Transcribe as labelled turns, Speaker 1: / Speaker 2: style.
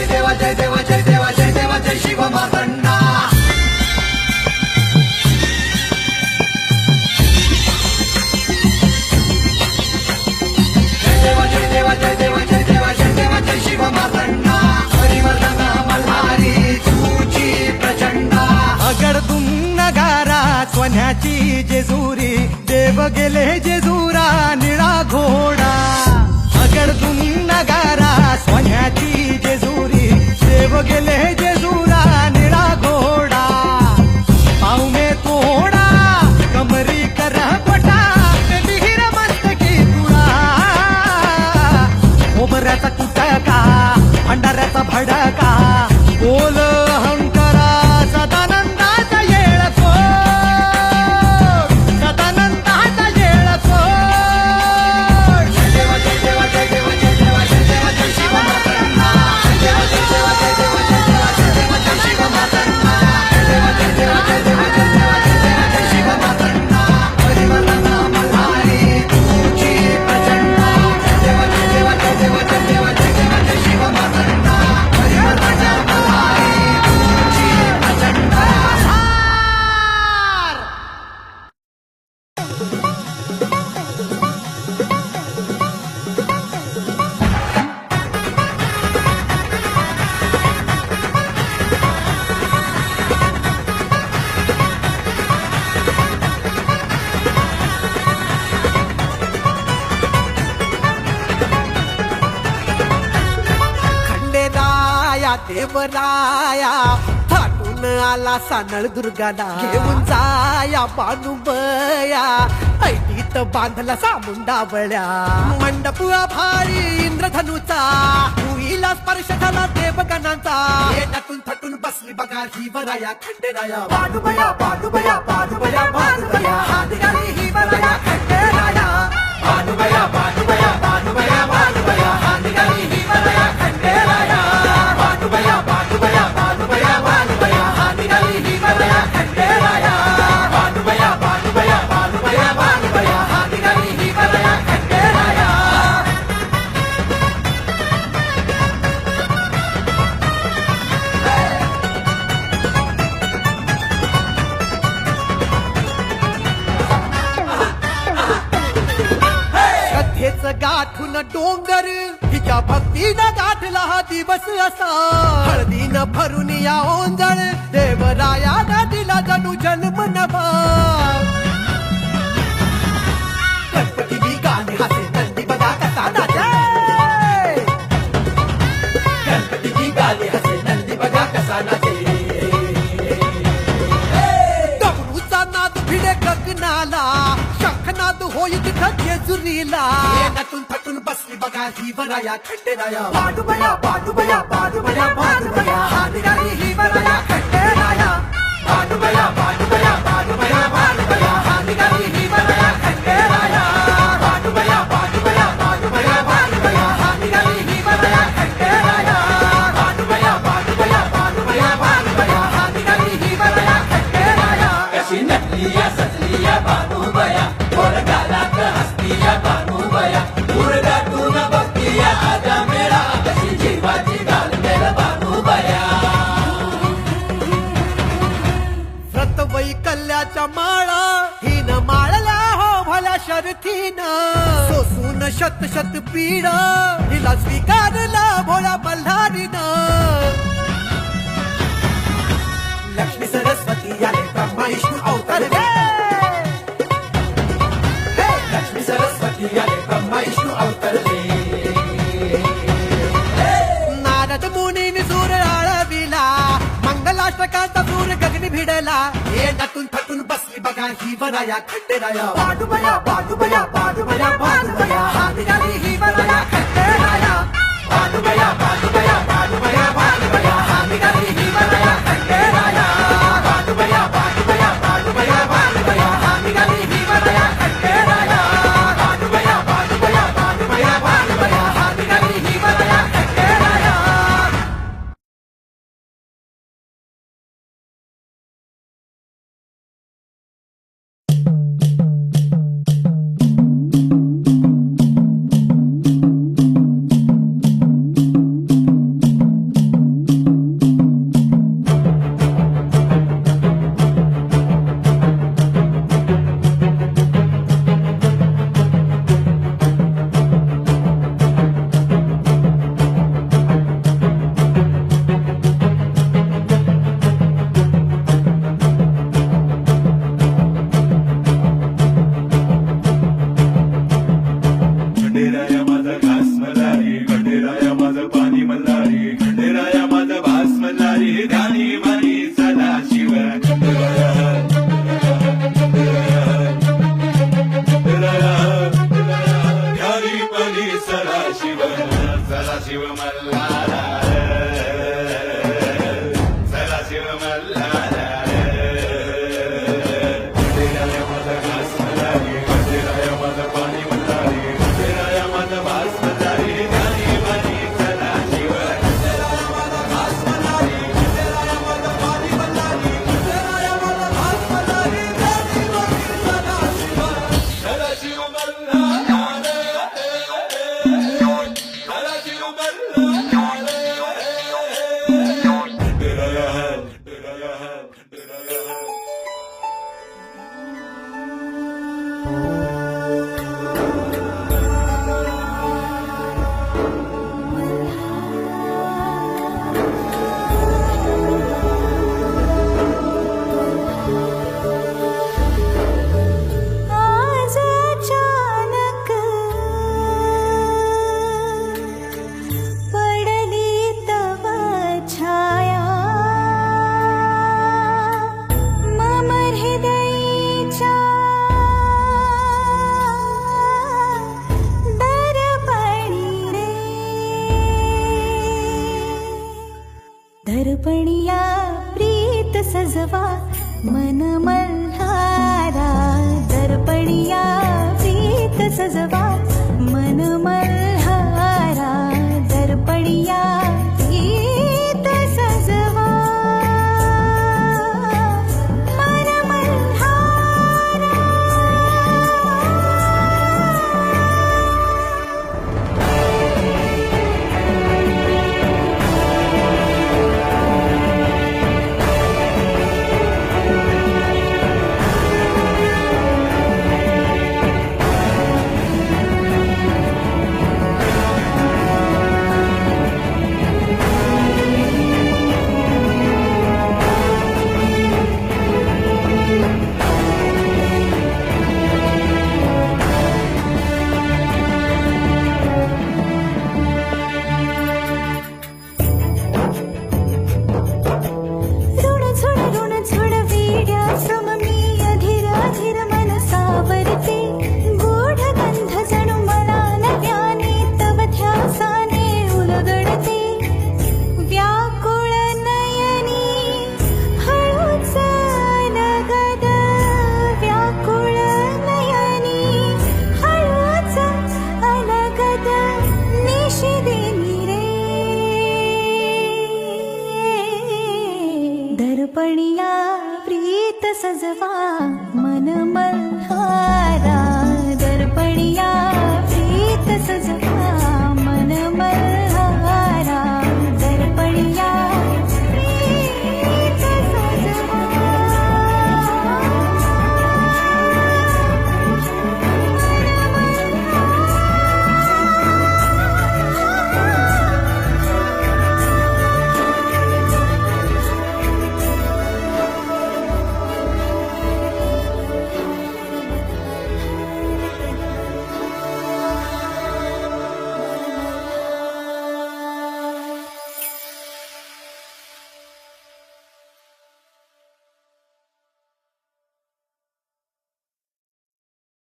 Speaker 1: देवा जय देवा जय देवा जय देवा जय शिव मार्तंडा. जय देवा जय देवा जय देवा जय देवा जय देवा जय शिव मार्तंडा. हरिवर्धन मल्हारी तुझी प्रचंडा.
Speaker 2: अगडदुम नगारा सोन्याची जेजुरी देव गेले जेजुरा निळा घोडा. अगडदुम नगारा सोन्याची जेजुरी देव गेले जेजुरा निळा घोडा. पाऊ में तोडा कमरी कर पटा विहीर मस्तकी तुळा. ओबऱ्याचा कुटका भंडाऱ्याचा भडका बोल अहंकारा सदानंदाचा येळको. सदानंदाचा येळको.
Speaker 1: जय देवा जय देवा जय देवा जय देवा जय देवा जय शिव मार्तंडा. जय देवा जय देवा जय देवा जय देवा जय देवा जय शिव मार्तंडा. जय देवा जय देवा जय देवा जय देवा जय देवा जय शिव मार्तंडा. हरिवर्धन मल्हारी तुझी प्रचंडा. जय देवा जय देवा जय देवा जय देवा जय देवा जय शिव मार्तंडा. हरिवर्धन मल्हारी तुझी प्रचंडा.
Speaker 2: खंडेराया देवराया थाटून आला सानळ दुर्गाला. घेऊन जाया बानुबया ऐटीत बांधला सामुंडा बळ्या. मंडप भारी इंद्रधनुचा भुईला स्पर्श झाला देवगणांचा. येटातून थटून बसली बघा ही वराया खंडेराया. बानुबया बानुबया बानुबया बानुबया हात घाली ही वराया खंडेराया. बानुबया बानुबया बानुबया बानुबया हात घाली ही वराया खंडेराया. बानुबया बानुबया बानुबया बानुबया हात घाली ही वराया खंडेराया. बानुबया बानुबया बानुबया बानुबया हात घाली ही वराया खंडेराया. श्रद्धेच गाठून डोंगर हिच्या भक्तीनं गाठला हा दिवस असा. हळदीनं भरून या ओंजळ देवराया दिला जणू जन्म नवा. गणपती मी गाणे हासे नंदी बघा कसा नाचे. गणपती मी गाणे हासे नंदी बघा कसा नाचे. डमरूचा नाद भिडे गगनाला शंखनाद होई तिथं जेजुरीला. येण्यातून थटून बसली बघा ही वराया खंडेराया. बानुबया बानुबया बानुबया बानुबया हात घाली ही वराया खंडेराया. बानुबया बानुबया बानुबया बानुबया हात घाली ही वराया खंडेराया. बानुबया बानुबया बानुबया बानुबया हात घाली ही वराया खंडेराया. बानुबया बानुबया बानुबया बानुबया हात घाली ही वराया खंडेराया.
Speaker 1: कशी नटलीया सजलीया बानुबया पोरगालात हसतीया बानुबया. उरगातून बघतीया आजा मेळा कशी जीवाची घालमेल बानुबया.
Speaker 2: व्रत वैकल्याच्या माळा हिन माळल्या हो भल्या शर्थीनं. सोसून शत शत पीड हिला स्वीकारला भोळ्या मल्हारीनं. लक्ष्मी सरस्वती आले ब्रह्मा विष्णू अवतार गे. लक्ष्मी सरस्वती आले ब्रह्मा विष्णू अवतरले. नारद मुनीने सूर आळविला मंगलाष्टकांचा सूर गगनी भिडला. येण्यातून थटून बसली बघा ही वराया खंडेराया. बानुबया बानुबया बानुबया बानुबया हात घाली ही वराया खंडेराया. बानुबया बानुबया बानुबया बानुबया हात घाली ही वराया खंडेराया. बानुबया बानुबया बानुबया बानुबया हात घाली ही वराया खंडेराया. बानुबया बानुबया बानुबया बानुबया हात घाली ही वराया खंडेराया.
Speaker 1: चला शिव मल्हारा चला शिव मल्हारा मंदिराया माझा घास मल्हारी मंदिराया माझा पाणी मल्हारी मंदिराया माझा भास मल्हारी गाणी वाणी चला शिव मंदिराया माझा घास मल्हारी मंदिराया माझा पाणी मल्हारी मंदिराया माझा भास मल्हारी गाणी वाणी चला शिव चला शिव मल्हारा चला शिव मल्हारा
Speaker 3: आज अचानक पडली तव छाया मम हृदयीच्या दर्पणिया प्रीत सजवा मन मल्हारा दर्पणिया प्रीत सजवा मन मल्हारा दर्पणिया प्रीत सजवा मन मल्हारा ऋण झुड वेड्या सम मी अधीर अधीर मन सावरते गूढ गंध जणू मला नव्याने तव ध्यासाने उलगडते व्याकुळ नयनी हळूच लगद व्याकुळ नयनी हळूच अलगद निशिदिनी रे दर्पणिया प्रीत सजवा मन मल्हारा